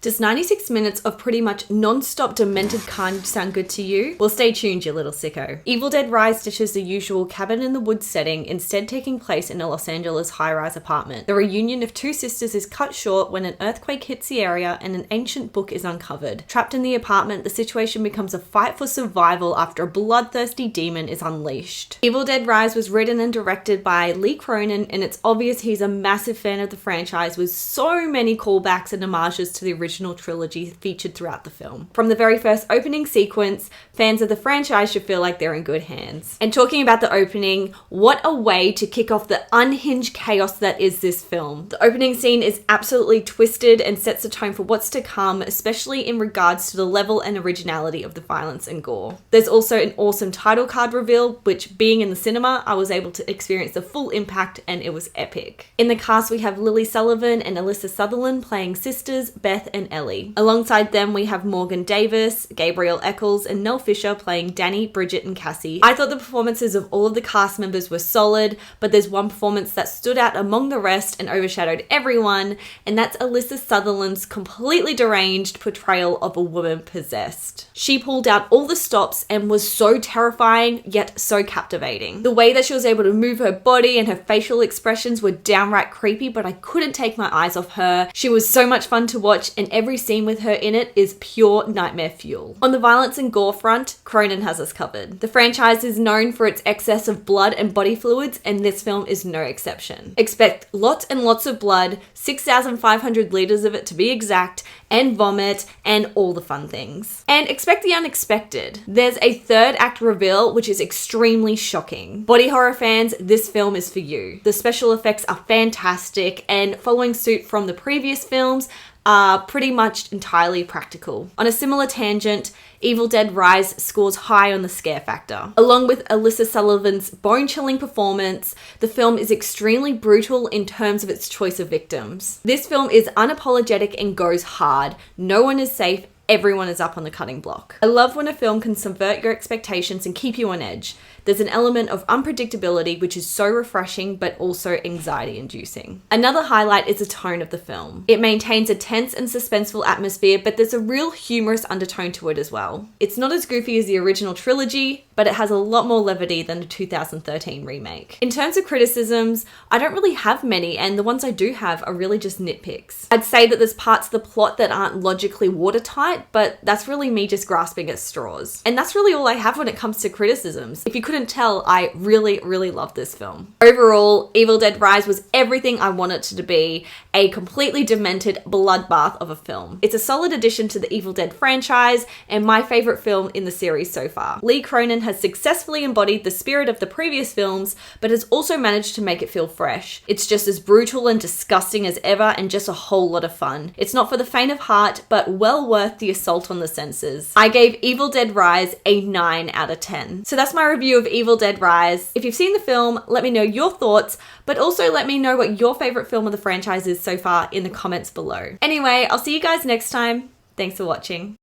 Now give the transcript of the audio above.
Does 96 minutes of pretty much non-stop demented carnage sound good to you? Well, stay tuned, you little sicko. Evil Dead Rise ditches the usual cabin in the woods setting, instead taking place in a Los Angeles high-rise apartment. The reunion of two sisters is cut short when an earthquake hits the area and an ancient book is uncovered. Trapped in the apartment, the situation becomes a fight for survival after a bloodthirsty demon is unleashed. Evil Dead Rise was written and directed by Lee Cronin, and it's obvious he's a massive fan of the franchise, with so many callbacks and homages to the original trilogy featured throughout the film. From the very first opening sequence, fans of the franchise should feel like they're in good hands. And talking about the opening, what a way to kick off the unhinged chaos that is this film. The opening scene is absolutely twisted and sets the tone for what's to come, especially in regards to the level and originality of the violence and gore. There's also an awesome title card reveal, which, being in the cinema, I was able to experience the full impact, and it was epic. In the cast, we have Lily Sullivan and Alyssa Sutherland playing sisters Beth and Ellie. Alongside them, we have Morgan Davis, Gabriel Eccles, and Nell Fisher playing Danny, Bridget, and Cassie. I thought the performances of all of the cast members were solid, but there's one performance that stood out among the rest and overshadowed everyone, and that's Alyssa Sutherland's completely deranged portrayal of a woman possessed. She pulled out all the stops and was so terrifying, yet so captivating. The way that she was able to move her body and her facial expressions were downright creepy, but I couldn't take my eyes off her. She was so much fun to watch, and every scene with her in it is pure nightmare fuel. On the violence and gore front, Cronin has us covered. The franchise is known for its excess of blood and body fluids, and this film is no exception. Expect lots and lots of blood, 6,500 liters of it to be exact, and vomit, and all the fun things. And expect the unexpected. There's a third act reveal, which is extremely shocking. Body horror fans, this film is for you. The special effects are fantastic, and following suit from the previous films, are pretty much entirely practical. On a similar tangent, Evil Dead Rise scores high on the scare factor. Along with Alyssa Sullivan's bone-chilling performance, the film is extremely brutal in terms of its choice of victims. This film is unapologetic and goes hard. No one is safe. Everyone is up on the cutting block. I love when a film can subvert your expectations and keep you on edge. There's an element of unpredictability which is so refreshing but also anxiety-inducing. Another highlight is the tone of the film. It maintains a tense and suspenseful atmosphere, but there's a real humorous undertone to it as well. It's not as goofy as the original trilogy, but it has a lot more levity than the 2013 remake. In terms of criticisms, I don't really have many, and the ones I do have are really just nitpicks. I'd say that there's parts of the plot that aren't logically watertight, but that's really me just grasping at straws. And that's really all I have when it comes to criticisms. If you couldn't tell, I really love this film. Overall, Evil Dead Rise was everything I want it to be, a completely demented bloodbath of a film. It's a solid addition to the Evil Dead franchise, and my favorite film in the series so far. Lee Cronin has successfully embodied the spirit of the previous films, but has also managed to make it feel fresh. It's just as brutal and disgusting as ever, and just a whole lot of fun. It's not for the faint of heart, but well worth the assault on the senses. I gave Evil Dead Rise a 9 out of 10. So that's my review of Evil Dead Rise. If you've seen the film, let me know your thoughts, but also let me know what your favorite film of the franchise is so far in the comments below. Anyway, I'll see you guys next time. Thanks for watching.